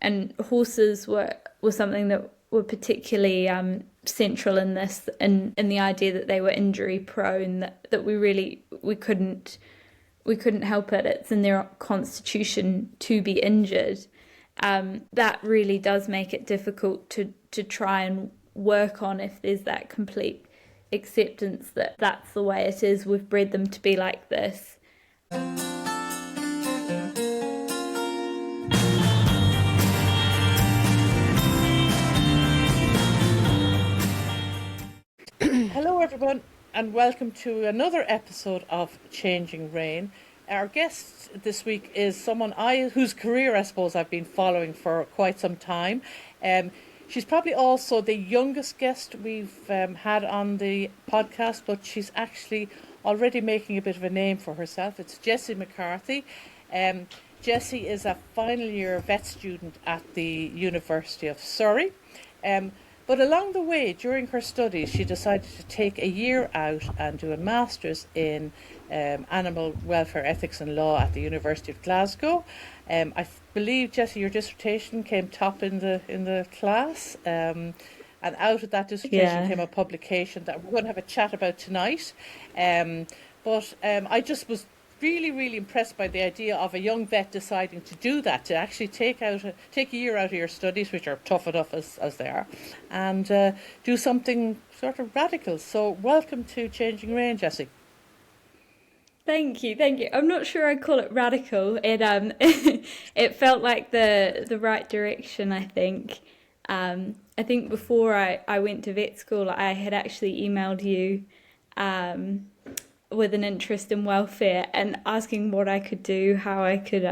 and horses were something that were particularly central in this, in the idea that they were injury prone, that we couldn't help it. It's in their constitution to be injured. That really does make it difficult to try and work on if there's that complete acceptance that that's the way it is. We've bred them to be like this. Hello everyone and welcome to another episode of Changing Rein. Our guest this week is someone whose career I suppose I've been following for quite some time. She's probably also the youngest guest we've had on the podcast, but she's actually already making a bit of a name for herself. It's Jessie McCarthy. Jessie is a final year vet student at the University of Surrey. But along the way, during her studies, she decided to take a year out and do a master's in animal welfare ethics and law at the University of Glasgow. I believe, Jessie, your dissertation came top in the class, and out of that dissertation came a publication that we're going to have a chat about tonight. But I just was really impressed by the idea of a young vet deciding to do that, to actually take a year out of your studies, which are tough enough as they are, and do something sort of radical. So welcome to Changing Rein, Jessie. Thank you. I'm not sure I'd call it radical. It it felt like the right direction, I think. I think before I went to vet school, I had actually emailed you with an interest in welfare and asking what I could do, how I could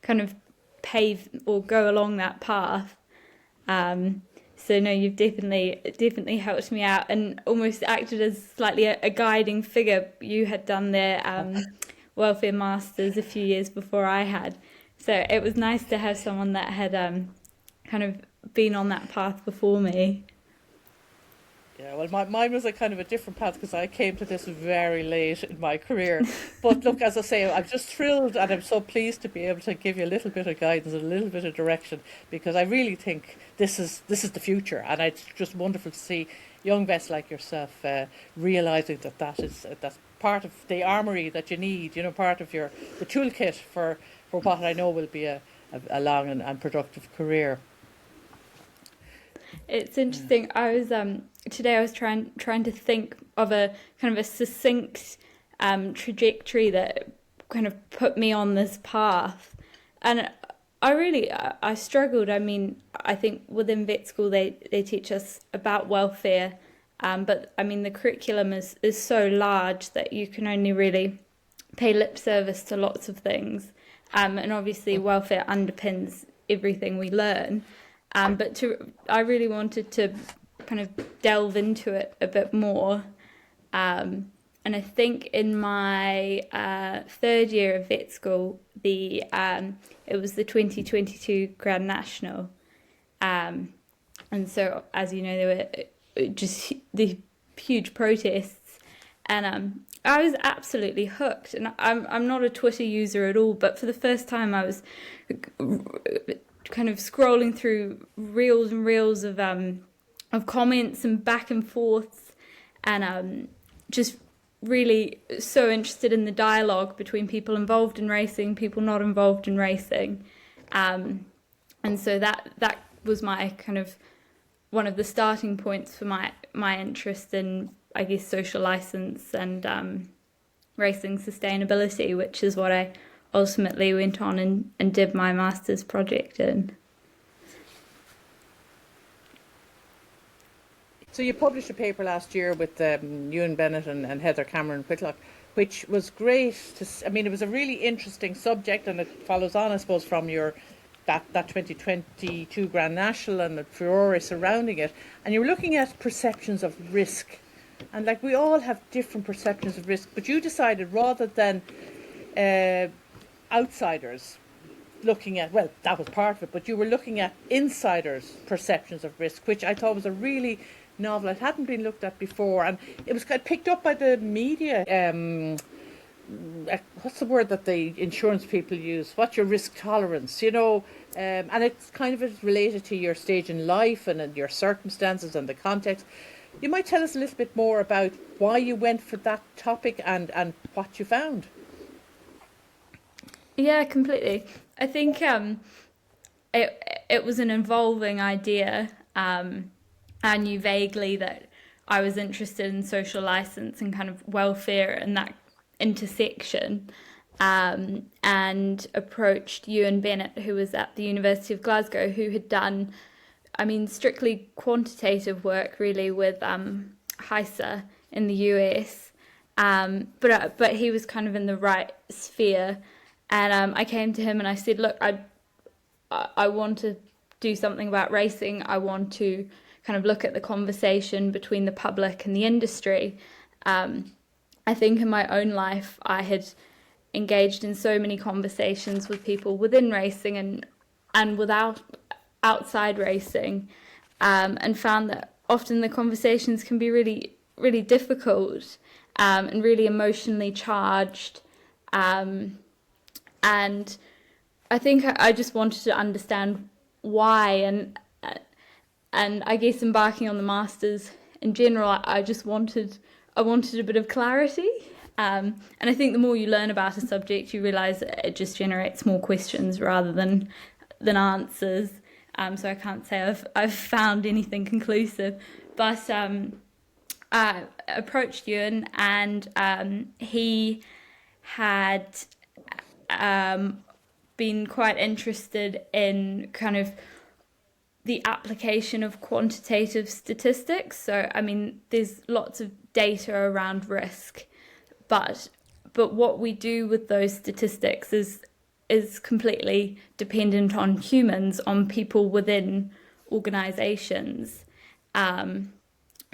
kind of pave or go along that path. So no, you've definitely helped me out and almost acted as slightly a guiding figure. You had done their welfare masters a few years before I had, so it was nice to have someone that had kind of been on that path before me. Yeah, well, mine was a kind of a different path because I came to this very late in my career. But look, as I say, I'm just thrilled and I'm so pleased to be able to give you a little bit of guidance, a little bit of direction, because I really think this is the future, and it's just wonderful to see young vets like yourself realising that's part of the armoury that you need, part of the toolkit for what I know will be a long and productive career. It's interesting. Today I was trying to think of a kind of a succinct trajectory that kind of put me on this path, and I struggled. I mean, I think within vet school they teach us about welfare, but I mean the curriculum is so large that you can only really pay lip service to lots of things, and obviously welfare underpins everything we learn. But I really wanted to kind of delve into it a bit more. And I think in my third year of vet school, it was the 2022 Grand National. And so, as you know, there were just the huge protests. And I was absolutely hooked. And I'm not a Twitter user at all, but for the first time I was kind of scrolling through reels and reels of comments and back and forths, and just really so interested in the dialogue between people involved in racing, people not involved in racing, and so that was my kind of one of the starting points for my interest in, I guess, social license and racing sustainability, which is what I ultimately went on and did my master's project in. So you published a paper last year with Ewan Bennett and Heather Cameron Whitlock, which was great. It was a really interesting subject, and it follows on, I suppose, from that 2022 Grand National and the furore surrounding it. And you were looking at perceptions of risk, and like we all have different perceptions of risk, but you decided rather than outsiders looking at, well, that was part of it, but you were looking at insiders' perceptions of risk, which I thought was a really novel. It hadn't been looked at before, and it was kind of picked up by the media what's the word that the insurance people use? What's your risk tolerance? And it's kind of related to your stage in life and your circumstances and the context. You might tell us a little bit more about why you went for that topic and what you found. Yeah, completely. I think it was an evolving idea. I knew vaguely that I was interested in social license and kind of welfare and that intersection, and approached Ewan Bennett, who was at the University of Glasgow, who had done, strictly quantitative work really with HISA in the US, but he was kind of in the right sphere, and I came to him and I said, look, I want to do something about racing. I want to kind of look at the conversation between the public and the industry. I think in my own life, I had engaged in so many conversations with people within racing and without outside racing, and found that often the conversations can be really, really difficult, and really emotionally charged. And I think I just wanted to understand why, and I guess embarking on the masters in general, I wanted a bit of clarity. And I think the more you learn about a subject, you realise that it just generates more questions rather than answers. So I can't say I've found anything conclusive, but I approached Ewan, and he had been quite interested in kind of the application of quantitative statistics. So, there's lots of data around risk, but what we do with those statistics is completely dependent on humans, on people within organisations.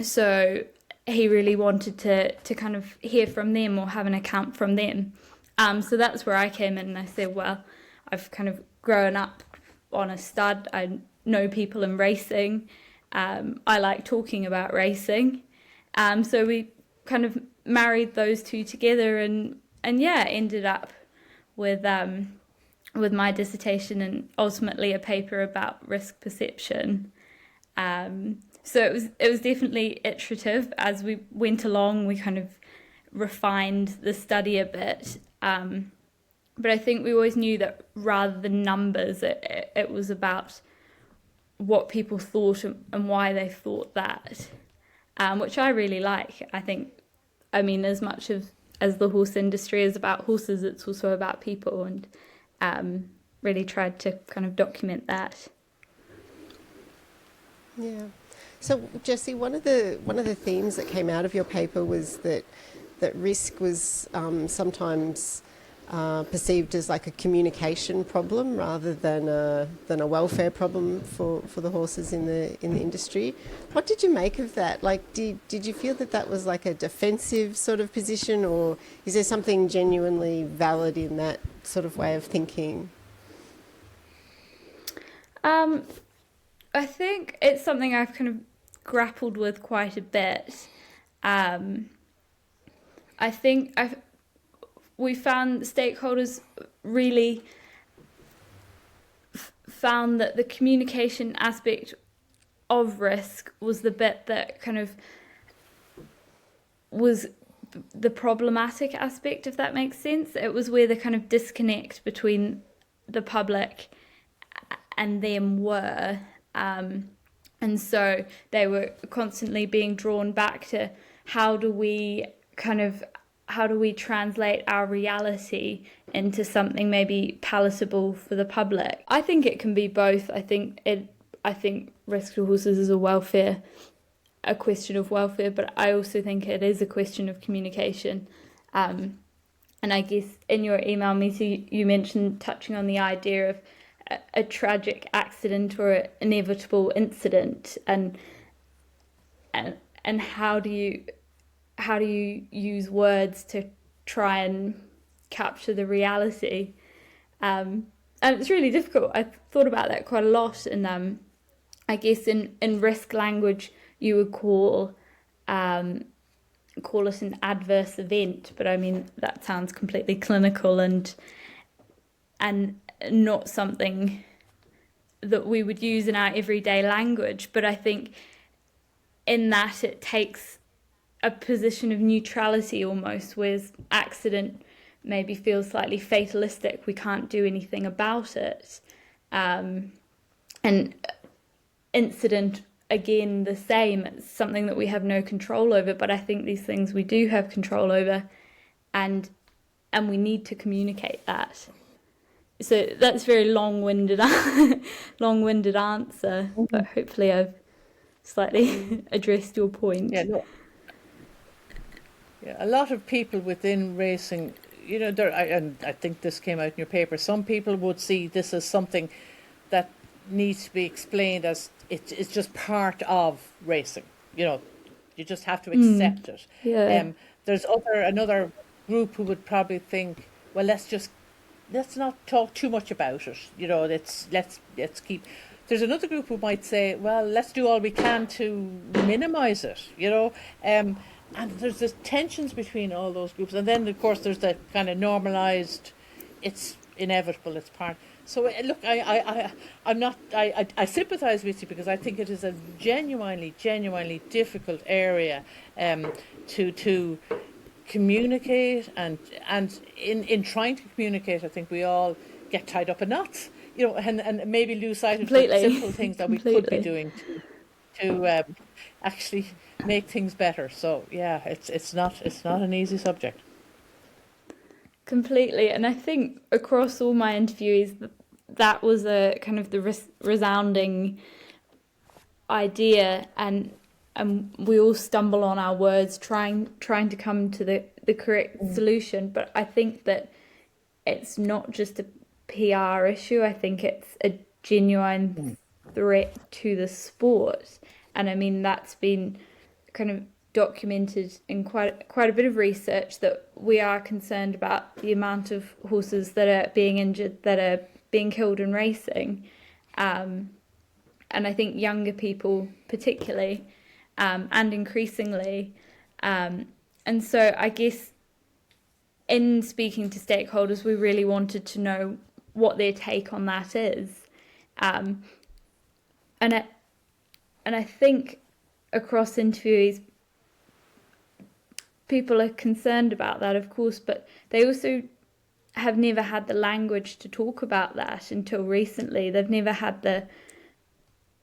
So he really wanted to kind of hear from them or have an account from them. So that's where I came in, and I said, well, I've kind of grown up on a stud. I know people in racing. I like talking about racing. So we kind of married those two together, and ended up with my dissertation and ultimately a paper about risk perception. So it was definitely iterative. As we went along, we kind of refined the study a bit. But I think we always knew that rather than numbers, it was about what people thought and why they thought that, which I really like. I think, as much as the horse industry is about horses, it's also about people, and really tried to kind of document that. Yeah. So, Jessie, one of the themes that came out of your paper was that risk was sometimes perceived as like a communication problem rather than a welfare problem for the horses in the industry. What did you make of that? Like, did you feel that was like a defensive sort of position, or is there something genuinely valid in that sort of way of thinking? I think it's something I've kind of grappled with quite a bit. I think we found stakeholders really found that the communication aspect of risk was the bit that kind of was the problematic aspect, if that makes sense. It was where the kind of disconnect between the public and them were. And so they were constantly being drawn back to how do we translate our reality into something maybe palatable for the public. I think it can be both. I think risk to horses is a question of welfare, but I also think it is a question of communication. And I guess in your email, Mita, you mentioned touching on the idea of a tragic accident or an inevitable incident, and how do you use words to try and capture the reality, and it's really difficult. I thought about that quite a lot, and I guess in risk language you would call call it an adverse event, but I mean that sounds completely clinical and not something that we would use in our everyday language. But I think in that it takes a position of neutrality almost, whereas accident maybe feels slightly fatalistic. We can't do anything about it. And incident, again, the same. It's something that we have no control over, but I think these things we do have control over, and we need to communicate that. So that's a very long-winded answer, but hopefully I've slightly addressed your point. Yeah, no. Yeah, a lot of people within racing, and I think this came out in your paper, some people would see this as something that needs to be explained as it's just part of racing. You just have to accept it. Yeah. There's another group who would probably think, well, let's not talk too much about it. Let's keep. There's another group who might say, well, let's do all we can to minimise it. And there's this tensions between all those groups, and then of course there's that kind of normalised. It's inevitable. It's part. So look, I'm not. I sympathise with you because I think it is a genuinely difficult area to communicate, and in trying to communicate, I think we all get tied up in knots, and maybe lose sight of the simple things that we could be doing to actually make things better. So yeah, it's not an easy subject. Completely, and I think across all my interviewees, that was a kind of the resounding idea, and we all stumble on our words trying to come to the correct solution. But I think that it's not just a PR issue. I think it's a genuine threat to the sport, and I mean that's been kind of documented in quite a bit of research, that we are concerned about the amount of horses that are being injured, that are being killed in racing, and I think younger people particularly, and increasingly, and so I guess in speaking to stakeholders, we really wanted to know what their take on that is, and I think across interviewees, people are concerned about that, of course, but they also have never had the language to talk about that until recently. They've never had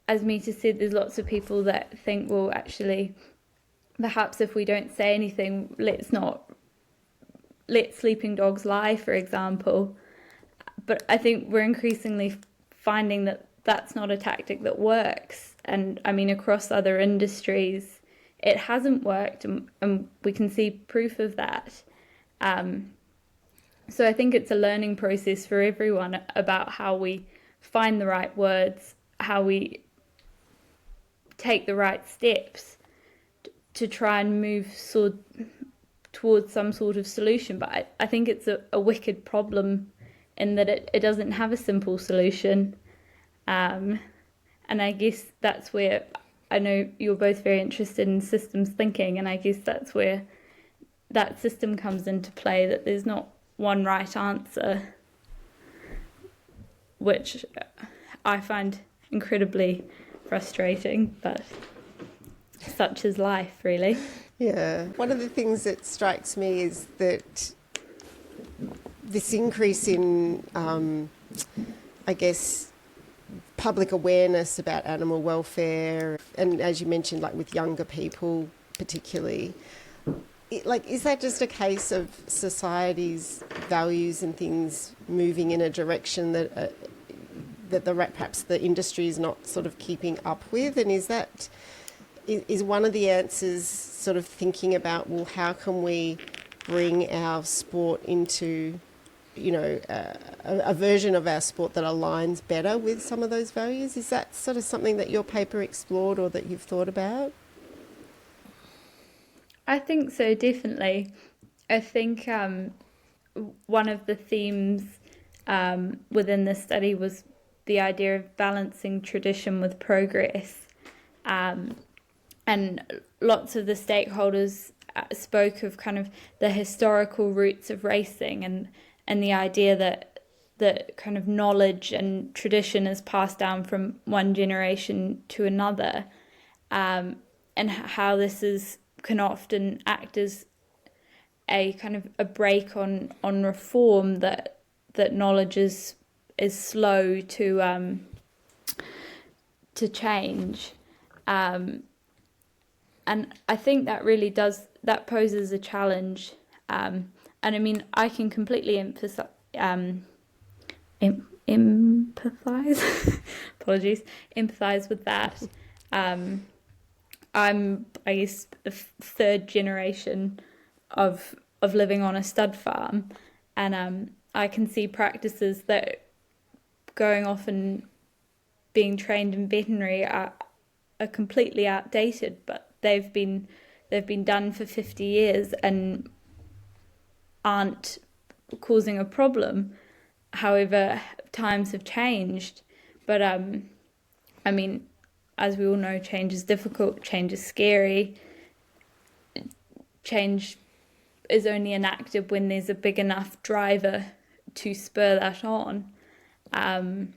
as Mita said, there's lots of people that think, well, actually, perhaps if we don't say anything, let sleeping dogs lie, for example. But I think we're increasingly finding that that's not a tactic that works. And I mean, across other industries, it hasn't worked, and we can see proof of that. So I think it's a learning process for everyone about how we find the right words, how we take the right steps to try and move towards some sort of solution. But I think it's a wicked problem in that it doesn't have a simple solution. And I guess that's where I know you're both very interested in systems thinking, and I guess that's where that system comes into play, that there's not one right answer, which I find incredibly frustrating, but such is life, really. Yeah. One of the things that strikes me is that this increase in, I guess, public awareness about animal welfare, and as you mentioned, like with younger people particularly, is that just a case of society's values and things moving in a direction that perhaps the industry is not sort of keeping up with? And is one of the answers sort of thinking about, well, how can we bring our sport into a version of our sport that aligns better with some of those values? Is that sort of something that your paper explored or that you've thought about? I think so, definitely. I think one of the themes within the study was the idea of balancing tradition with progress. And lots of the stakeholders spoke of kind of the historical roots of racing and the idea that kind of knowledge and tradition is passed down from one generation to another, and how this can often act as a kind of a break on reform, that knowledge is slow to change, and I think that really poses a challenge, and I mean I can completely empathize empathize with that. I'm, I guess, the third generation of living on a stud farm, and I can see practices that going off and being trained in veterinary are completely outdated, but they've been done for 50 years and aren't causing a problem. However, times have changed, but I mean, as we all know, change is difficult, change is scary. Change is only enacted when there's a big enough driver to spur that on. And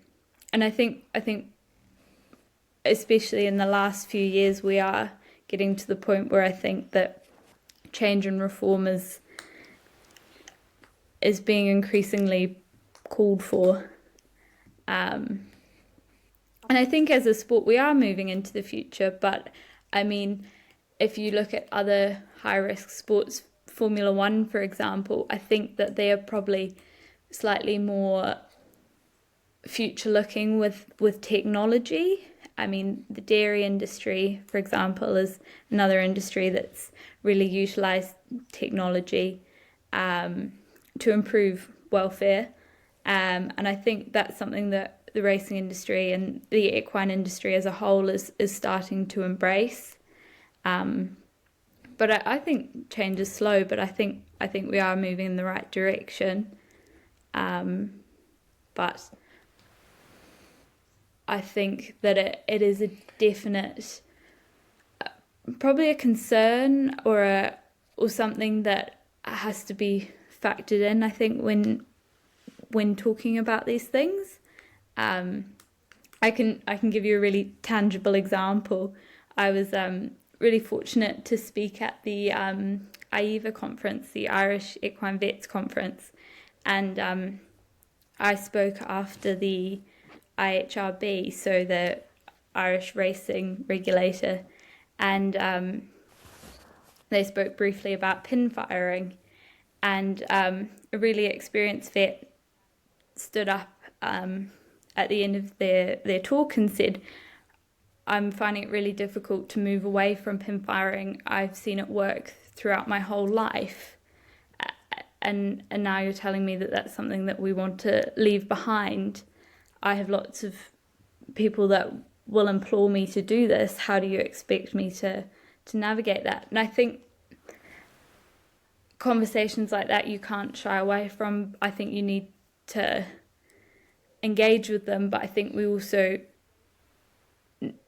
I think especially in the last few years, we are getting to the point where I think that change and reform is being increasingly called for. And I think as a sport, we are moving into the future. But I mean, if you look at other high-risk sports, Formula One, for example, I think that they are probably slightly more future-looking with technology. I mean, the dairy industry, for example, is another industry that's really utilised technology to improve welfare. And I think that's something that the racing industry and the equine industry as a whole is starting to embrace. But I think change is slow, but I think we are moving in the right direction. But I think that it is a definite, probably a concern or something that has to be factored in, I think, when talking about these things. I can give you a really tangible example. I was really fortunate to speak at the IEVA conference, the Irish Equine Vets Conference, and I spoke after the IHRB, so the Irish racing regulator, and they spoke briefly about pin firing, and a really experienced vet stood up at the end of their talk and said, I'm finding it really difficult to move away from pin firing. I've seen it work throughout my whole life. And now you're telling me that that's something that we want to leave behind. I have lots of people that will implore me to do this. How do you expect me to navigate that? And I think conversations like that you can't shy away from. I think you need to engage with them, but I think we also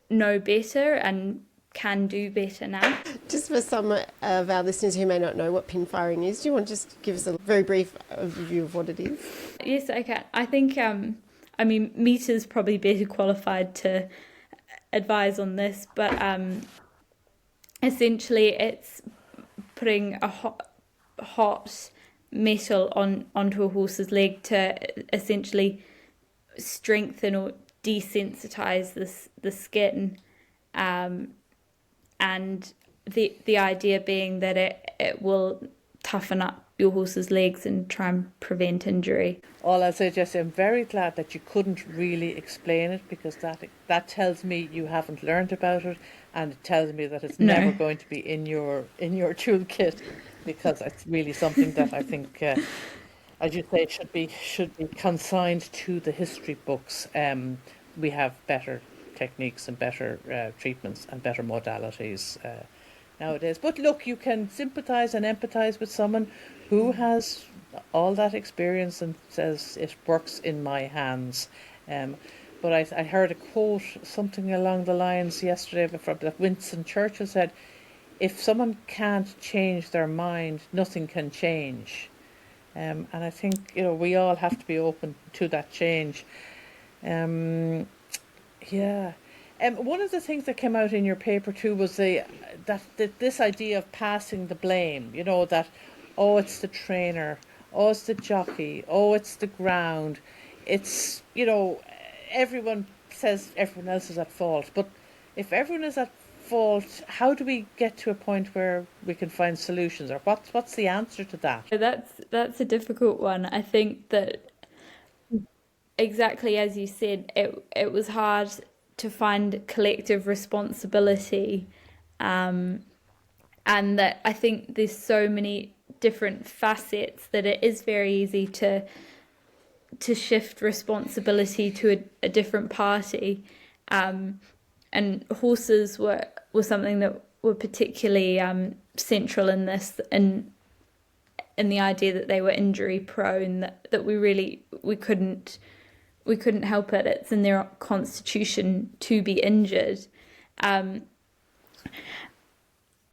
know better and can do better now. Just for some of our listeners who may not know what pin firing is, do you want to just give us a very brief overview of what it is? Yes, I can. I think, I mean, Mita's probably better qualified to advise on this, but essentially it's putting a hot metal onto a horse's leg to essentially strengthen or desensitize the skin, and the idea being that it will toughen up your horse's legs and try and prevent injury. All I'll say, Jessie, I'm very glad that you couldn't really explain it, because that tells me you haven't learned about it, and it tells me that it's never going to be in your toolkit, because it's really something that I think, as you say, should be consigned to the history books. We have better techniques and better treatments and better modalities nowadays. But look, you can sympathise and empathise with someone who has all that experience and says it works in my hands. But I heard a quote, something along the lines yesterday from that Winston Churchill said, if someone can't change their mind, nothing can change. And I think, we all have to be open to that change. Um, yeah. One of the things that came out in your paper too was that this idea of passing the blame, that, oh, it's the trainer, oh, it's the jockey, oh, it's the ground. It's, everyone says everyone else is at fault. But if everyone is at fault, how do we get to a point where we can find solutions, or what's the answer to that? That's a difficult one. I think that exactly as you said, it was hard to find collective responsibility, and that I think there's so many different facets that it is very easy to shift responsibility to a different party, and horses were something that were particularly central in this, and in the idea that they were injury prone, that we couldn't help it. It's in their constitution to be injured.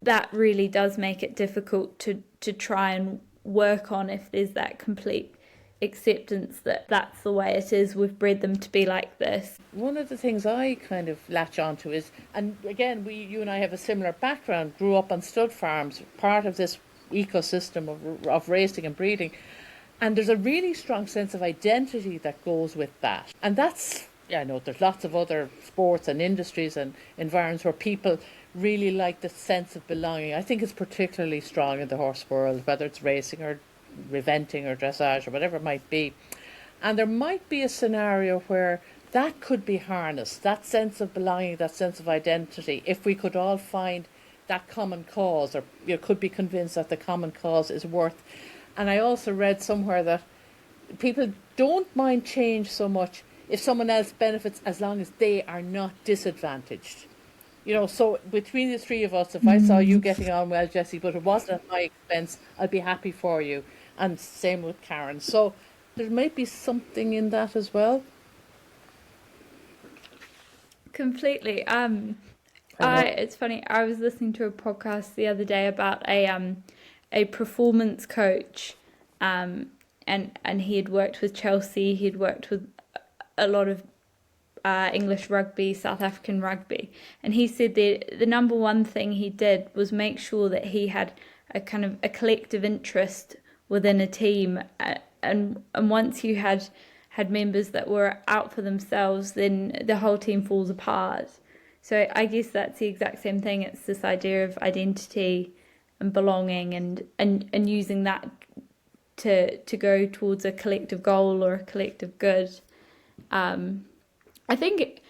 That really does make it difficult to try and work on if there's that complete acceptance that that's the way it is. We've bred them to be like this. One of the things I kind of latch onto is, and again, you and I have a similar background, grew up on stud farms, part of this ecosystem of racing and breeding. And there's a really strong sense of identity that goes with that. And that's, I know there's lots of other sports and industries and environments where people really like the sense of belonging. I think it's particularly strong in the horse world, whether it's racing or eventing or dressage or whatever it might be. And there might be a scenario where that could be harnessed, that sense of belonging, that sense of identity, if we could all find that common cause, or could be convinced that the common cause is worth. And I also read somewhere that people don't mind change so much if someone else benefits, as long as they are not disadvantaged. So between the three of us, if I saw you getting on well, Jessie, but it wasn't at my expense, I'd be happy for you. And same with Karen. So there might be something in that as well. Completely. It's funny. I was listening to a podcast the other day about a performance coach, and he had worked with Chelsea. He'd worked with a lot of English rugby, South African rugby, and he said that the number one thing he did was make sure that he had a kind of a collective interest within a team, and once you had members that were out for themselves, then the whole team falls apart. So I guess that's the exact same thing. It's this idea of identity and belonging, and using that to go towards a collective goal or a collective good. I think,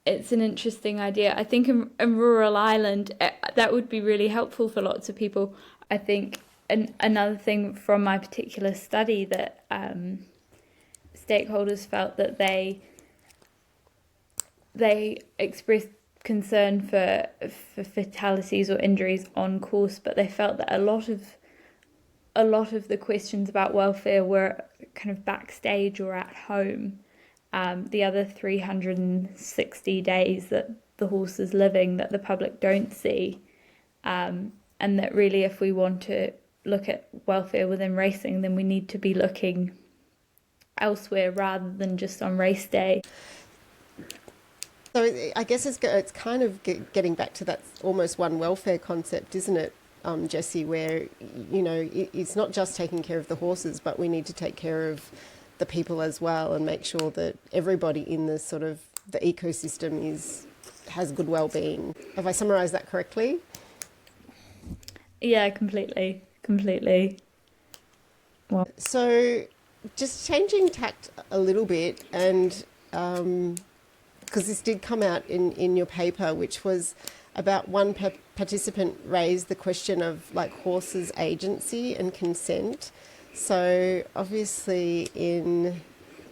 it's an interesting idea. I think in rural Ireland, that would be really helpful for lots of people. I think another thing from my particular study that stakeholders felt that they expressed concern for fatalities or injuries on course, but they felt that a lot of the questions about welfare were kind of backstage or at home. The other 360 days that the horse is living that the public don't see, and that really, if we want to look at welfare within racing, then we need to be looking elsewhere rather than just on race day. So I guess it's kind of getting back to that almost one welfare concept, isn't it, Jessie, where, it's not just taking care of the horses, but we need to take care of the people as well, and make sure that everybody in the sort of the ecosystem has good well-being. Have I summarised that correctly? Yeah, completely. Well, so just changing tact a little bit, and because this did come out in your paper, which was about one participant raised the question of horses' agency and consent. So obviously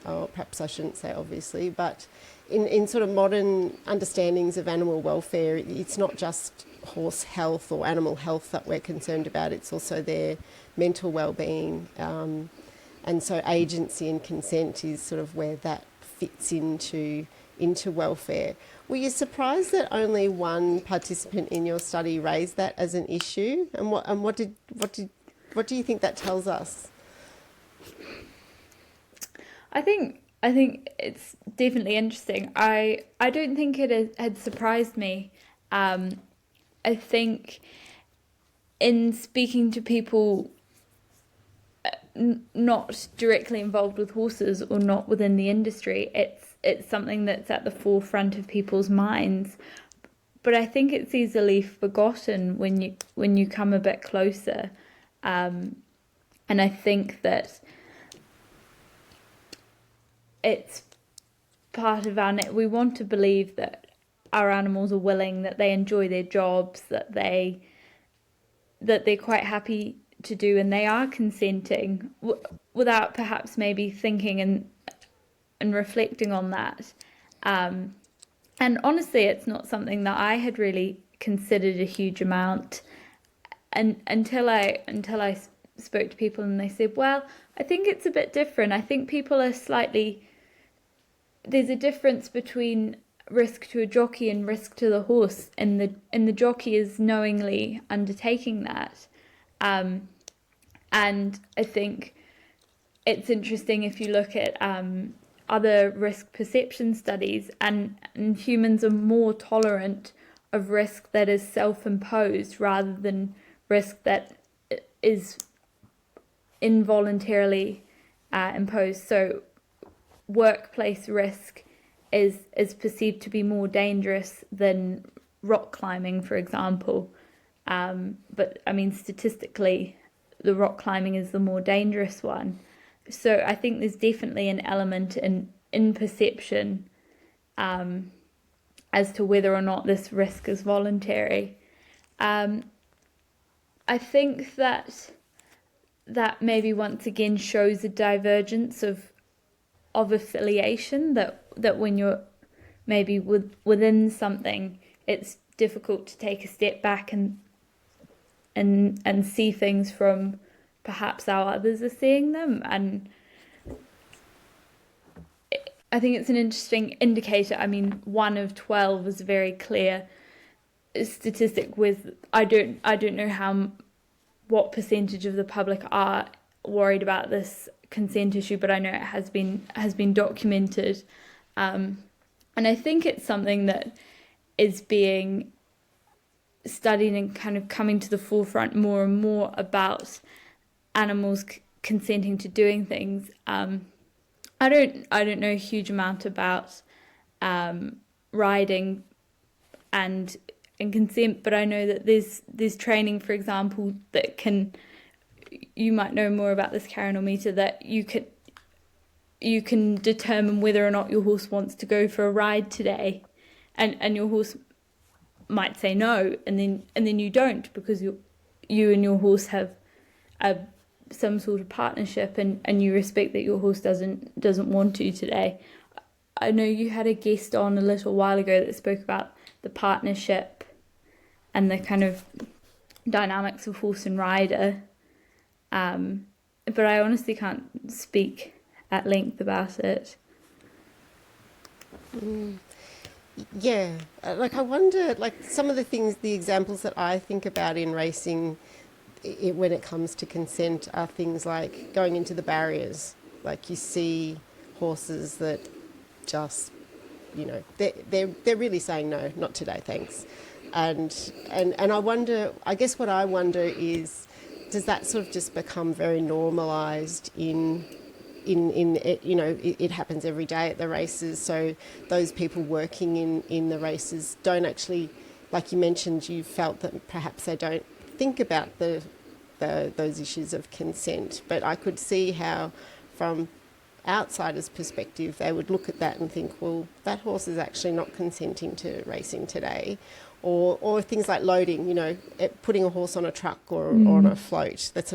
perhaps I shouldn't say obviously, but in sort of modern understandings of animal welfare, it's not just horse health or animal health that we're concerned about, it's also their mental well-being. And so agency and consent is sort of where that fits into into welfare. Were you surprised that only one participant in your study raised that as an issue? And what do you think that tells us? I think it's definitely interesting. I don't think it had surprised me. I think in speaking to people not directly involved with horses or not within the industry, it's something that's at the forefront of people's minds. But I think it's easily forgotten when you come a bit closer. And I think that it's part of we want to believe that our animals are willing, that they enjoy their jobs, that they're quite happy to do, and they are consenting without perhaps maybe thinking and reflecting on that. And honestly, it's not something that I had really considered a huge amount, and until I spoke to people and they said, well, I think it's a bit different. I think people are there's a difference between risk to a jockey and risk to the horse, and the jockey is knowingly undertaking that. And I think it's interesting if you look at other risk perception studies, and humans are more tolerant of risk that is self-imposed rather than risk that is involuntarily imposed. So workplace risk is perceived to be more dangerous than rock climbing, for example. But I mean, statistically, the rock climbing is the more dangerous one. So I think there's definitely an element in perception as to whether or not this risk is voluntary. I think that maybe once again shows a divergence of affiliation, that when you're maybe within something, it's difficult to take a step back and see things from perhaps how others are seeing them. And I think it's an interesting indicator. I mean, 1 of 12 is a very clear statistic. With I don't know what percentage of the public are worried about this consent issue, but I know it has been documented, and I think it's something that is being studied and kind of coming to the forefront more and more about animals consenting to doing things. I don't know a huge amount about riding and consent, but I know that there's training, for example, that you might know more about this, Karen or Mita, that you can determine whether or not your horse wants to go for a ride today, and your horse might say no, and then you don't, because you and your horse have some sort of partnership, and you respect that your horse doesn't want to today. I know you had a guest on a little while ago that spoke about the partnership and the kind of dynamics of horse and rider, but I honestly can't speak at length about it. Yeah, I wonder, some of the examples that I think about in racing when it comes to consent are things like going into the barriers. Like, you see horses that just, they're really saying no, not today, thanks. And I wonder, I guess what I wonder is, does that sort of just become very normalised in it? It happens every day at the races, so those people working in the races don't actually, like you mentioned, you felt that perhaps they don't think about those issues of consent, but I could see how from outsiders' perspective they would look at that and think, well, that horse is actually not consenting to racing today. Or things like loading, putting a horse on a truck or on a float. That's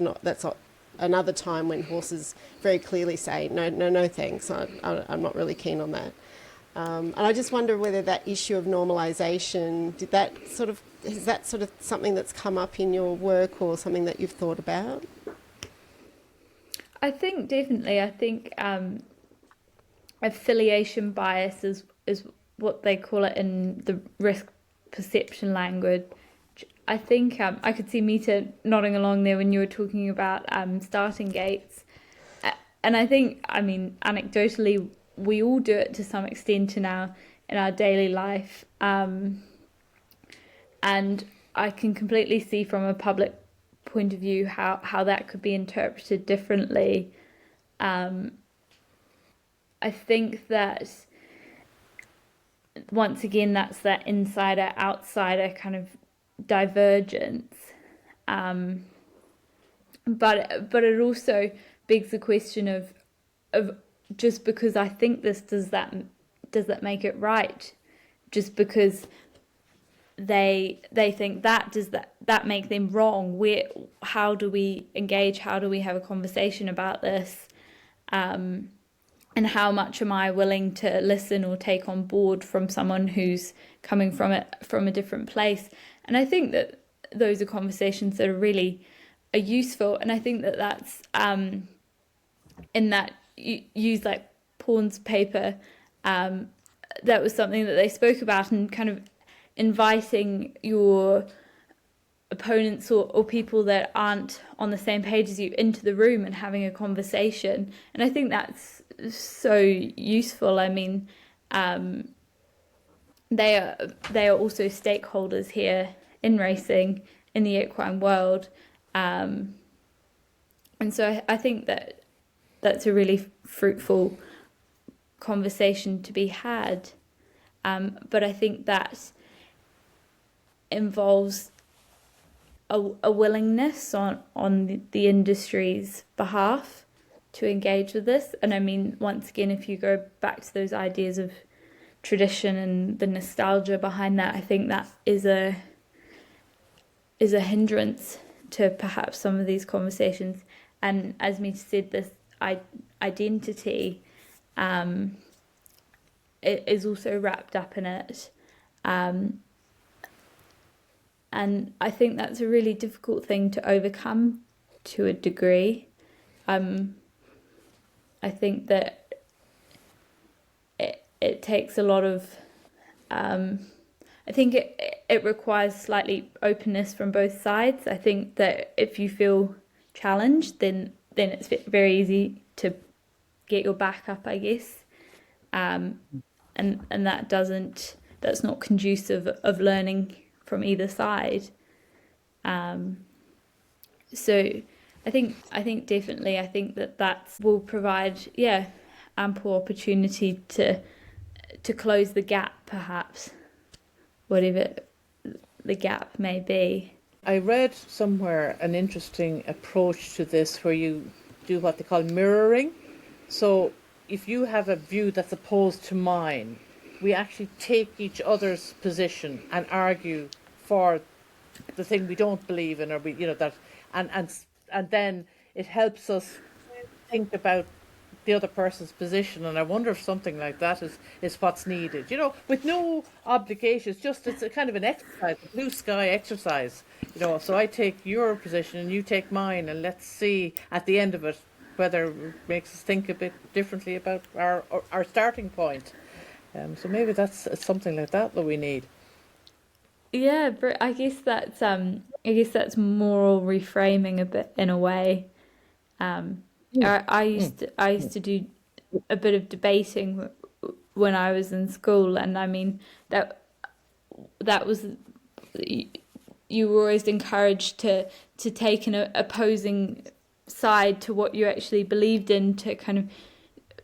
another time when horses very clearly say, no, thanks, I'm not really keen on that. And I just wonder whether that issue of normalisation, is that sort of something that's come up in your work, or something that you've thought about? I think definitely. I think affiliation bias is is what they call it in the risk perception language. I think I could see Mita nodding along there when you were talking about starting gates. And I think, I mean, anecdotally, we all do it to some extent in our daily life. And I can completely see from a public point of view how that could be interpreted differently. I think that, once again, that's that insider-outsider kind of divergence. But it also begs the question of just because I think this, does that make it right? Just because they think that, does that make them wrong? How do we engage? How do we have a conversation about this? And how much am I willing to listen or take on board from someone who's coming from a different place? And I think that those are conversations that are useful. And I think that that's in that use like Pawn's paper, that was something that they spoke about, and kind of inviting your opponents or people that aren't on the same page as you into the room and having a conversation. And I think that's so useful. I mean, they are also stakeholders here in racing, in the equine world, and so I think that that's a really fruitful conversation to be had. But I think that involves a willingness on the industry's behalf to engage with this. And I mean, once again, if you go back to those ideas of tradition and the nostalgia behind that, I think that is a hindrance to perhaps some of these conversations. And as Mita said, this identity it is also wrapped up in it. And I think that's a really difficult thing to overcome to a degree. I think that it takes a lot of... I think it requires slightly openness from both sides. I think that if you feel challenged, then it's very easy to get your back up, I guess. And that's not conducive of learning from either side. So I think definitely, I think that will provide ample opportunity to close the gap, perhaps, whatever the gap may be. I read somewhere an interesting approach to this where you do what they call mirroring. So if you have a view that's opposed to mine, we actually take each other's position and argue for the thing we don't believe in, or and then it helps us think about the other person's position. And I wonder if something like that is what's needed, with no obligations, just it's a kind of an exercise, a blue sky exercise, so I take your position and you take mine, and let's see at the end of it whether it makes us think a bit differently about our starting point. So maybe that's something like that we need. Yeah, but I guess that's moral reframing a bit, in a way. I used to do a bit of debating when I was in school, and I mean that was, you were always encouraged to take an opposing side to what you actually believed in, to kind of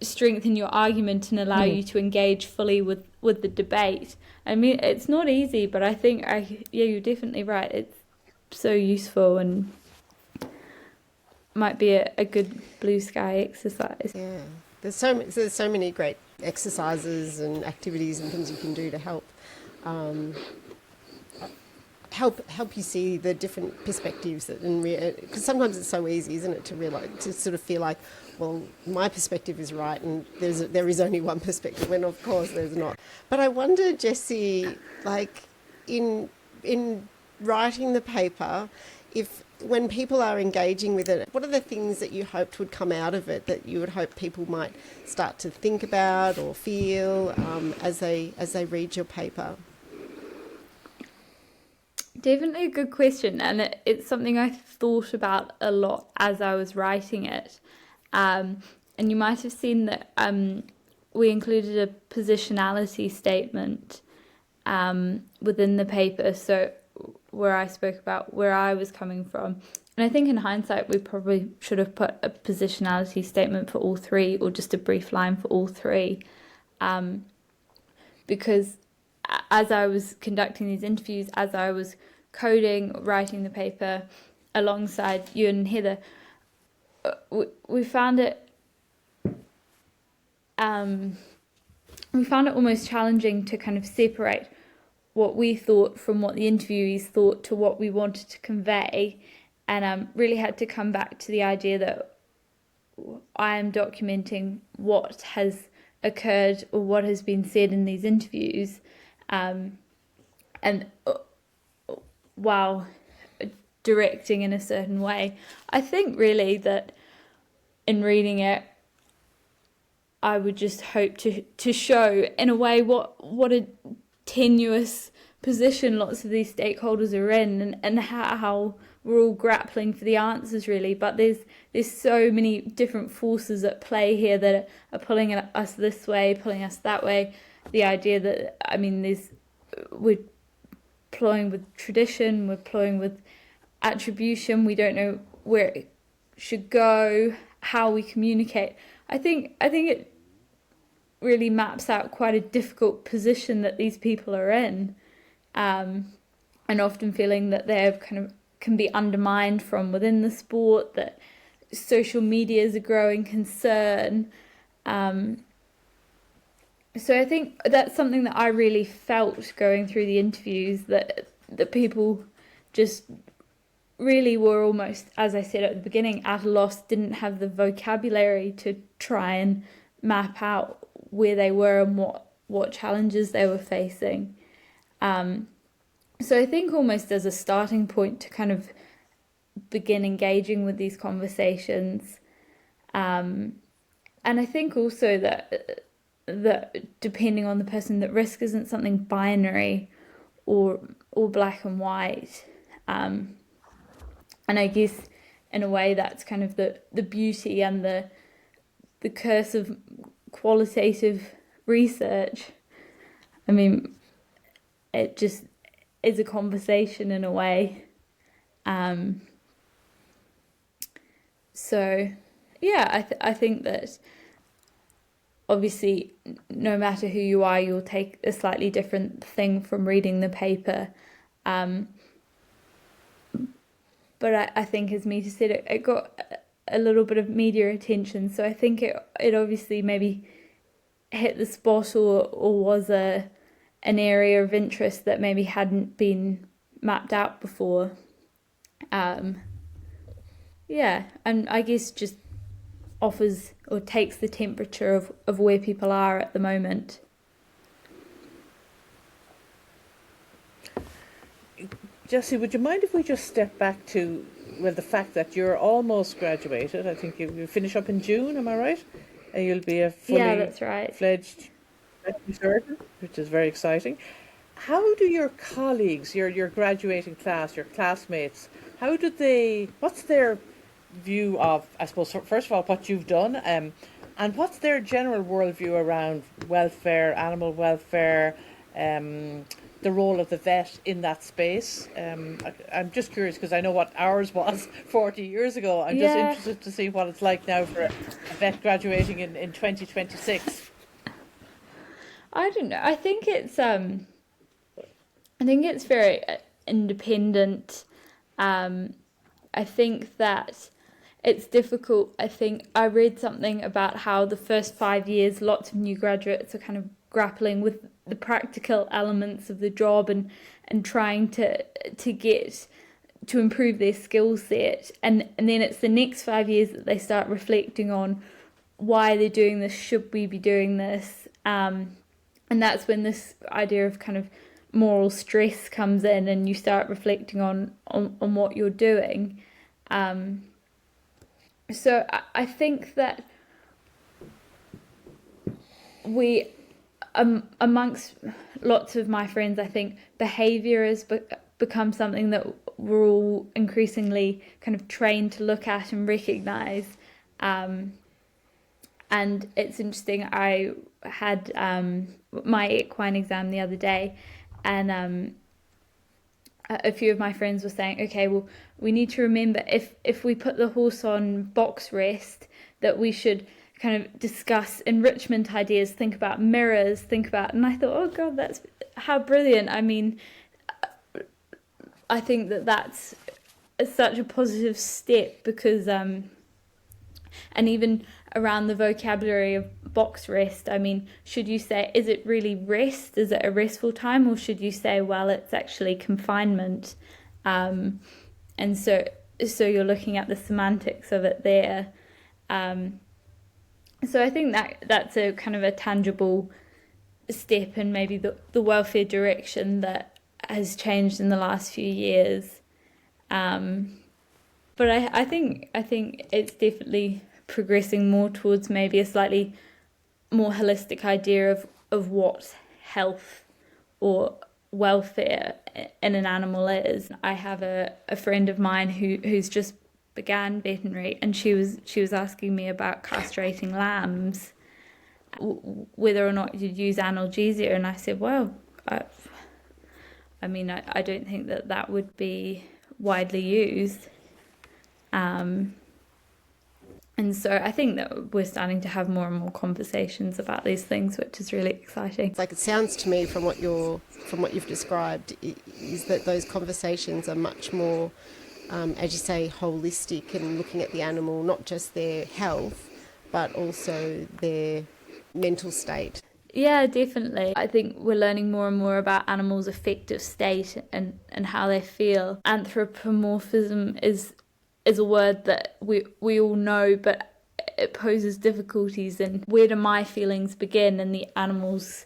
strengthen your argument and allow you to engage fully with the debate. I mean, it's not easy, but I think you're definitely right. It's so useful and might be a good blue sky exercise. Yeah, there's so many great exercises and activities and things you can do to help you see the different perspectives because sometimes it's so easy, isn't it, to sort of feel like, well, my perspective is right and there is only one perspective, when of course there's not. But I wonder, Jessie, like in writing the paper, if when people are engaging with it, what are the things that you hoped would come out of it that you would hope people might start to think about or feel as they read your paper? Definitely a good question, and it's something I thought about a lot as I was writing it. And you might have seen that we included a positionality statement within the paper, so where I spoke about where I was coming from. And I think in hindsight, we probably should have put a positionality statement for all three, or just a brief line for all three, because as I was conducting these interviews, as I was coding, writing the paper alongside you and Heather, we found it almost challenging to kind of separate what we thought from what the interviewees thought to what we wanted to convey, and really had to come back to the idea that I am documenting what has occurred or what has been said in these interviews, and while directing in a certain way. I think really that in reading it, I would just hope to show in a way what a tenuous position lots of these stakeholders are in, and how we're all grappling for the answers really, but there's so many different forces at play here that are pulling us this way, pulling us that way. The idea that, I mean, we're ploying with tradition, we're ploying with attribution, we don't know where it should go, how we communicate. I think it really maps out quite a difficult position that these people are in, and often feeling that they kind of can be undermined from within the sport, that social media is a growing concern. So I think that's something that I really felt going through the interviews, that people just really were almost, as I said at the beginning, at a loss, didn't have the vocabulary to try and map out where they were and what challenges they were facing. So I think almost as a starting point to kind of begin engaging with these conversations. And I think also that depending on the person, that risk isn't something binary or black and white. And I guess in a way that's kind of the beauty and the curse of qualitative research. I mean, it just is a conversation in a way. So yeah, I think that obviously no matter who you are, you'll take a slightly different thing from reading the paper. But I think, as Mita said, it got a little bit of media attention, so I think it obviously maybe hit the spot or was an area of interest that maybe hadn't been mapped out before. Yeah, and I guess just offers or takes the temperature of where people are at the moment. Jessie, would you mind if we just step back to, well, the fact that you're almost graduated? I think you finish up in June, am I right? And you'll be a fully that's right. fledged veterinary surgeon, which is very exciting. How do your colleagues, your graduating class, your classmates, what's their view of, I suppose, first of all, what you've done, and what's their general worldview around welfare, animal welfare, the role of the vet in that space? I'm just curious because I know what ours was 40 years ago. I'm just interested to see what it's like now for a vet graduating in 2026. I don't know. I think it's very independent. I think that it's difficult. I think I read something about how the first 5 years, lots of new graduates are kind of grappling with the practical elements of the job and trying to get to improve their skill set, and then it's the next 5 years that they start reflecting on why they're doing this, should we be doing this, and that's when this idea of kind of moral stress comes in, and you start reflecting on what you're doing. So I think that we, amongst lots of my friends, I think behaviour has become something that we're all increasingly kind of trained to look at and recognise. And it's interesting, I had my equine exam the other day, and a few of my friends were saying, okay, well, we need to remember if we put the horse on box rest, that we should kind of discuss enrichment ideas, think about mirrors, and I thought, oh God, that's how brilliant. I mean, I think that's such a positive step, because and even around the vocabulary of box rest, I mean, should you say, is it really rest? Is it a restful time? Or should you say, well, it's actually confinement? And so you're looking at the semantics of it there. So I think that's a kind of a tangible step in maybe the welfare direction that has changed in the last few years. But I think it's definitely progressing more towards maybe a slightly more holistic idea of what health or welfare in an animal is. I have a friend of mine who's just began veterinary, and she was asking me about castrating lambs, whether or not you'd use analgesia, and I said, well, I mean, I don't think that would be widely used. And so I think that we're starting to have more and more conversations about these things, which is really exciting. It's like, it sounds to me from what you've described, is that those conversations are much more, as you say, holistic, and looking at the animal, not just their health, but also their mental state. Yeah, definitely. I think we're learning more and more about animals' affective state and how they feel. Anthropomorphism is a word that we all know, but it poses difficulties in where do my feelings begin and the animal's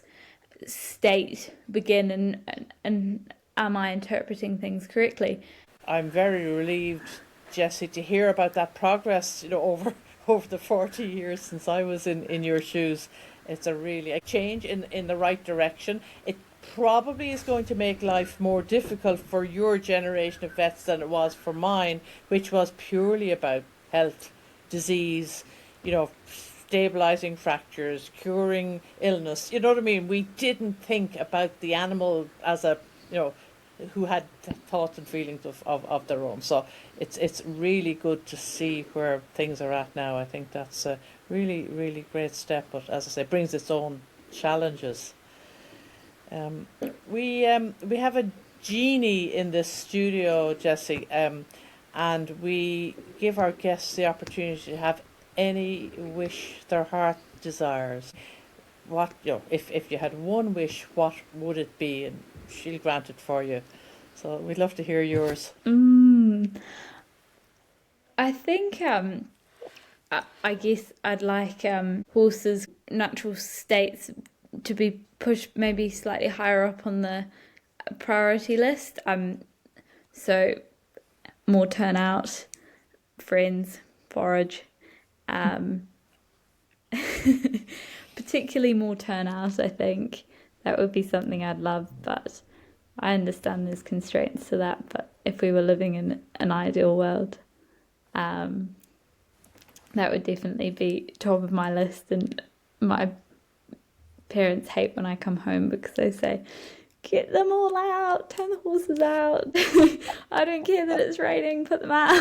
state begin, and am I interpreting things correctly? I'm very relieved, Jessie, to hear about that progress, over the 40 years since I was in your shoes. It's a change in the right direction. It probably is going to make life more difficult for your generation of vets than it was for mine, which was purely about health, disease, stabilizing fractures, curing illness. You know what I mean? We didn't think about the animal as who had thoughts and feelings of their own. So it's really good to see where things are at now. I think that's a really, really great step, but as I say, it brings its own challenges. We have a genie in this studio, Jessie, and we give our guests the opportunity to have any wish their heart desires. What if you had one wish, what would it be? And she'll grant it for you. So we'd love to hear yours. I think I guess I'd like horses' natural states to be pushed maybe slightly higher up on the priority list. So more turnout, friends, forage, particularly more turnout. I think that would be something I'd love, but I understand there's constraints to that. But if we were living in an ideal world, that would definitely be top of my list. And my parents hate when I come home because they say, get them all out, turn the horses out. I don't care that it's raining, put them out.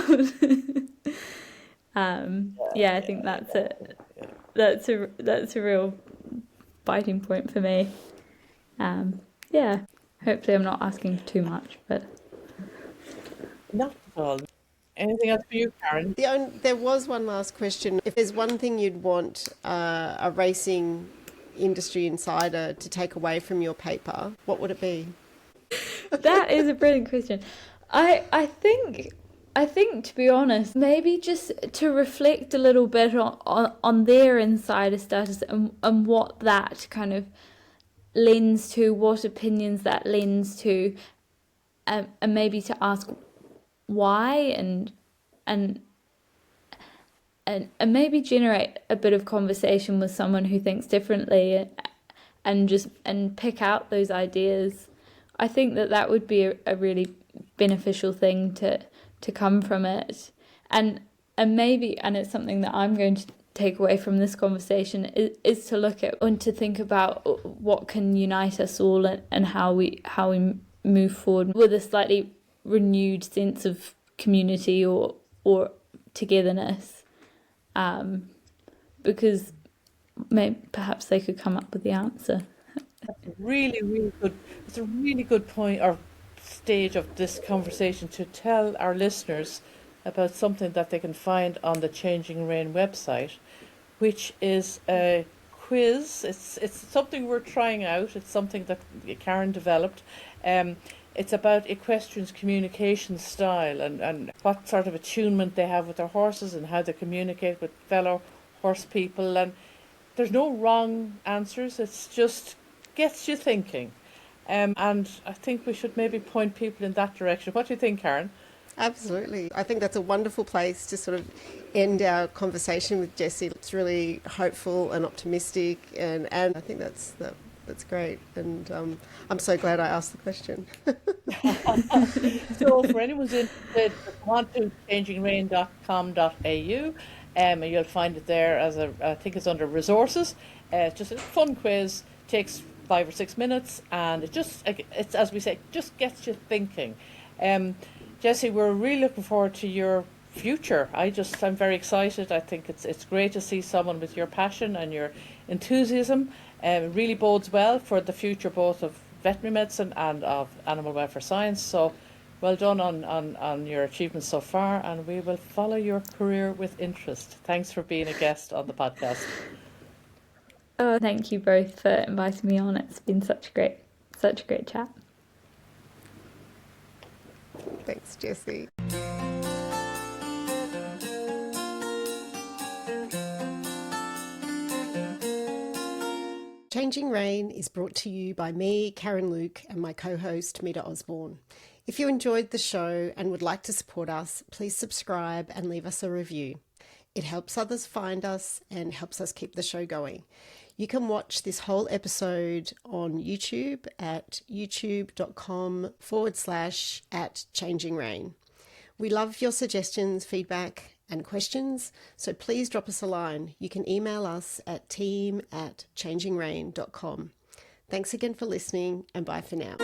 I think that's a real biting point for me. Hopefully I'm not asking too much, but Not at all. Anything else for you, Karen? There was one last question. If there's one thing you'd want a racing industry insider to take away from your paper, what would it be? That is a brilliant question. I think to be honest, maybe just to reflect a little bit on their insider status and what that kind of lends to, what opinions that lends to, and maybe to ask why and and and maybe generate a bit of conversation with someone who thinks differently, and pick out those ideas. I think that would be a really beneficial thing to come from it, and maybe, and it's something that I'm going to take away from this conversation, is to look at and to think about what can unite us all, and how we move forward with a slightly renewed sense of community or togetherness, because perhaps they could come up with the answer. Really, really good. It's a really good point or stage of this conversation to tell our listeners about something that they can find on the Changing Rein website, which is a quiz. It's something we're trying out. It's something that Karen developed. It's about equestrians' communication style, and what sort of attunement they have with their horses and how they communicate with fellow horse people. And there's no wrong answers. It's just gets you thinking. And I think we should maybe point people in that direction. What do you think, Karen? Absolutely. I think that's a wonderful place to sort of end our conversation with Jessie. It's really hopeful and optimistic, and I think that's great. And I'm so glad I asked the question. So for anyone who's interested, go on to changingrein.com.au, and you'll find it there I think it's under resources. It's just a fun quiz, takes 5 or 6 minutes, and it's as we say, just gets you thinking. Jessie, we're really looking forward to your future. I'm very excited. I think it's great to see someone with your passion and your enthusiasm. It really bodes well for the future both of veterinary medicine and of animal welfare science. So well done on your achievements so far, and we will follow your career with interest. Thanks for being a guest on the podcast. Oh, thank you both for inviting me on. It's been such a great chat. Thanks, Jessie. Changing Rein is brought to you by me, Karen Luke, and my co-host, Mita Osborne. If you enjoyed the show and would like to support us, please subscribe and leave us a review. It helps others find us and helps us keep the show going. You can watch this whole episode on YouTube at youtube.com/@changingrein. We love your suggestions, feedback and questions, so please drop us a line. You can email us at team@changingrein.com. Thanks again for listening, and bye for now.